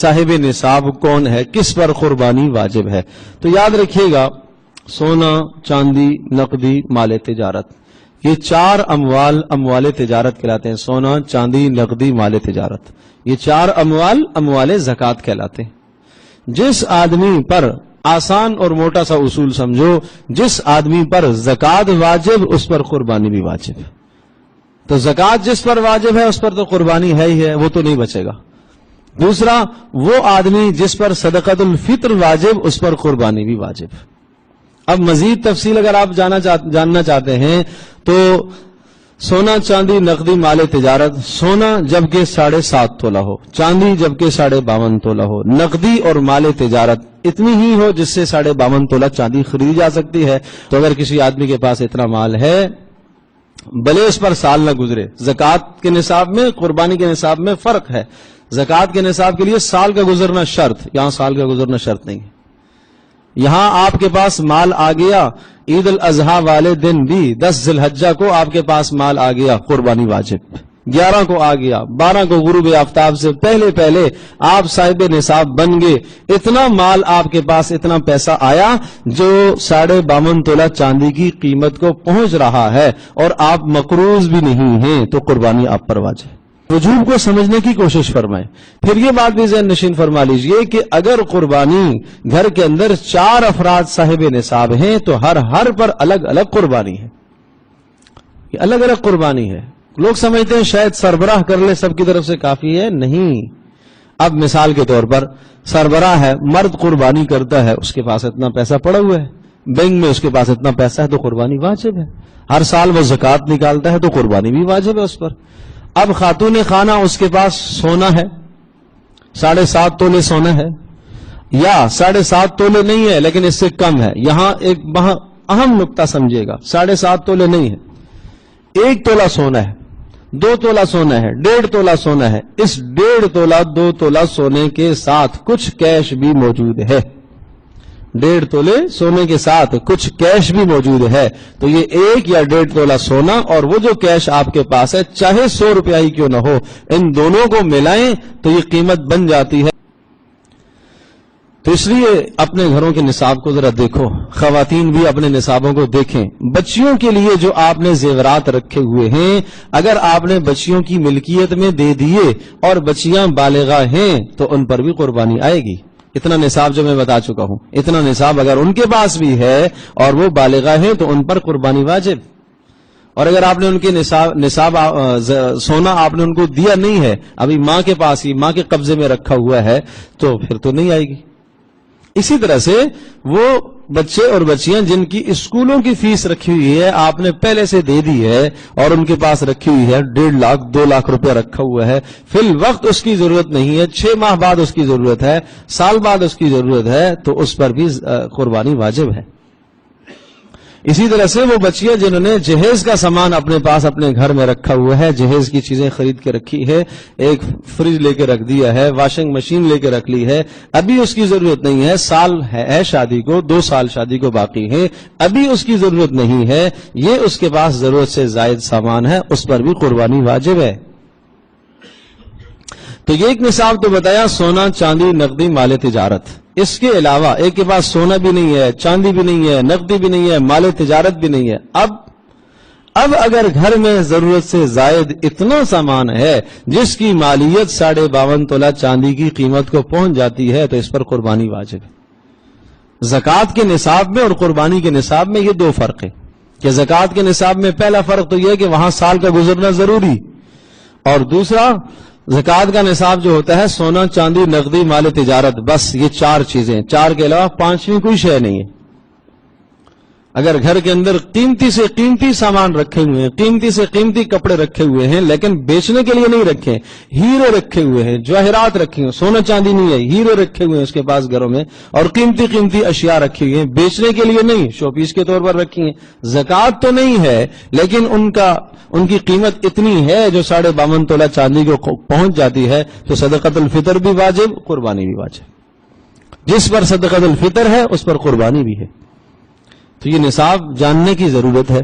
صاحب نصاب کون ہے, کس پر قربانی واجب ہے. تو یاد رکھیے گا, سونا, چاندی, نقدی, مال تجارت, یہ چار اموال تجارت کہلاتے ہیں. سونا, چاندی, نقدی, مال تجارت, یہ چار اموال زکوٰۃ کہلاتے ہیں. جس آدمی پر, آسان اور موٹا سا اصول سمجھو, جس آدمی پر زکوٰۃ واجب اس پر قربانی بھی واجب ہے. تو زکوٰۃ جس پر واجب ہے اس پر تو قربانی ہے ہی ہے, وہ تو نہیں بچے گا. دوسرا, وہ آدمی جس پر صدقۃ الفطر واجب اس پر قربانی بھی واجب. اب مزید تفصیل اگر آپ جاننا چاہتے ہیں تو سونا, چاندی, نقدی, مال تجارت. سونا جبکہ 7.5 تولہ ہو, چاندی جبکہ 52.5 تولہ ہو, نقدی اور مال تجارت اتنی ہی ہو جس سے 52.5 تولہ چاندی خریدی جا سکتی ہے. تو اگر کسی آدمی کے پاس اتنا مال ہے, بھلے اس پر سال نہ گزرے, زکوٰۃ کے نصاب میں قربانی کے نصاب میں فرق ہے. زکوٰۃ کے نصاب کے لیے سال کا گزرنا شرط, یہاں سال کا گزرنا شرط نہیں ہے. یہاں آپ کے پاس مال آ گیا, عید الاضحیٰ والے دن بھی 10 ذی الحجہ کو آپ کے پاس مال آ گیا, قربانی واجب. 11 کو آ گیا, 12 کو غروب آفتاب سے پہلے آپ صاحب نصاب بن گئے. اتنا مال آپ کے پاس, اتنا پیسہ آیا جو 52.5 تولہ چاندی کی قیمت کو پہنچ رہا ہے, اور آپ مقروض بھی نہیں ہیں, تو قربانی آپ پر واجب. وجوب کو سمجھنے کی کوشش فرمائیں. پھر یہ بات بھی ذہن نشین فرما لیجئے کہ اگر قربانی گھر کے اندر 4 افراد صاحب نصاب ہیں تو ہر پر الگ الگ قربانی ہے. یہ الگ الگ قربانی ہے. لوگ سمجھتے ہیں شاید سربراہ کر لے سب کی طرف سے کافی ہے. نہیں. اب مثال کے طور پر سربراہ ہے, مرد قربانی کرتا ہے, اس کے پاس اتنا پیسہ پڑا ہوا ہے, بینک میں اس کے پاس اتنا پیسہ ہے, تو قربانی واجب ہے. ہر سال وہ زکوٰۃ نکالتا ہے تو قربانی بھی واجب ہے اس پر. اب خاتون خانہ, اس کے پاس سونا ہے, 7.5 تولے سونا ہے, یا 7.5 تولے نہیں ہے لیکن اس سے کم ہے. یہاں ایک اہم نقطہ سمجھیے گا, 7.5 تولے نہیں ہے, 1 تولہ سونا ہے, 2 تولہ سونا ہے, 1.5 تولہ سونا ہے. اس 1.5 تولہ 2 تولہ سونے کے ساتھ کچھ کیش بھی موجود ہے. 1.5 تولے سونے کے ساتھ کچھ کیش بھی موجود ہے. تو یہ 1 یا 1.5 تولہ سونا اور وہ جو کیش آپ کے پاس ہے, چاہے 100 روپیہ ہی کیوں نہ ہو, ان دونوں کو ملائیں تو یہ قیمت بن جاتی ہے. تو اس لیے اپنے گھروں کے نصاب کو ذرا دیکھو, خواتین بھی اپنے نصابوں کو دیکھیں. بچیوں کے لیے جو آپ نے زیورات رکھے ہوئے ہیں, اگر آپ نے بچیوں کی ملکیت میں دے دیے اور بچیاں بالغہ ہیں تو ان پر بھی قربانی آئے گی. اتنا نصاب جو میں بتا چکا ہوں, اتنا نصاب اگر ان کے پاس بھی ہے اور وہ بالغہ ہیں تو ان پر قربانی واجب. اور اگر آپ نے ان کے نصاب سونا آپ نے ان کو دیا نہیں ہے, ابھی ماں کے پاس ہی, ماں کے قبضے میں رکھا ہوا ہے, تو پھر تو نہیں آئے گی. اسی طرح سے وہ بچے اور بچیاں جن کی اسکولوں کی فیس رکھی ہوئی ہے, آپ نے پہلے سے دے دی ہے اور ان کے پاس رکھی ہوئی ہے, 1.5 لاکھ 2 لاکھ روپیہ رکھا ہوا ہے, فی الوقت اس کی ضرورت نہیں ہے, 6 ماہ بعد اس کی ضرورت ہے, سال بعد اس کی ضرورت ہے, تو اس پر بھی قربانی واجب ہے. اسی طرح سے وہ بچیاں جنہوں نے جہیز کا سامان اپنے پاس اپنے گھر میں رکھا ہوا ہے, جہیز کی چیزیں خرید کے رکھی ہے, ایک فریج لے کے رکھ دیا ہے, واشنگ مشین لے کے رکھ لی ہے, ابھی اس کی ضرورت نہیں ہے, سال ہے شادی کو, 2 سال شادی کو باقی ہے, ابھی اس کی ضرورت نہیں ہے, یہ اس کے پاس ضرورت سے زائد سامان ہے, اس پر بھی قربانی واجب ہے. تو یہ ایک نصاب تو بتایا, سونا, چاندی, نقدی, مال تجارت. اس کے علاوہ ایک کے پاس سونا بھی نہیں ہے, چاندی بھی نہیں ہے, نقدی بھی نہیں ہے, مال تجارت بھی نہیں ہے. اب اگر گھر میں ضرورت سے زائد اتنا سامان ہے جس کی مالیت 52.5 تولہ چاندی کی قیمت کو پہنچ جاتی ہے, تو اس پر قربانی واجب ہے. زکوٰۃ کے نصاب میں اور قربانی کے نصاب میں یہ 2 فرق ہے. کہ زکوٰۃ کے نصاب میں پہلا فرق تو یہ ہے کہ وہاں سال کا گزرنا ضروری, اور دوسرا زکوٰۃ کا نصاب جو ہوتا ہے سونا, چاندی, نقدی, مال تجارت, بس یہ 4 چیزیں, 4 کے علاوہ 5ویں کوئی شے نہیں ہے. اگر گھر کے اندر قیمتی سے قیمتی سامان رکھے ہوئے ہیں, قیمتی سے قیمتی کپڑے رکھے ہوئے ہیں, لیکن بیچنے کے لیے نہیں رکھے, ہیرے رکھے ہوئے ہیں, جواہرات رکھے ہوئے, سونا چاندی نہیں ہے, ہیرے رکھے ہوئے ہیں اس کے پاس گھروں میں, اور قیمتی قیمتی اشیاء رکھی ہوئی ہیں, بیچنے کے لیے نہیں, شو پیس کے طور پر رکھی ہیں, زکوٰۃ تو نہیں ہے لیکن ان کی قیمت اتنی ہے جو 52.5 تولہ چاندی کو پہنچ جاتی ہے, تو صدقۃ الفطر بھی واجب, قربانی بھی واجب. جس پر صدقۃ الفطر ہے اس پر قربانی بھی ہے. تو یہ نصاب جاننے کی ضرورت ہے.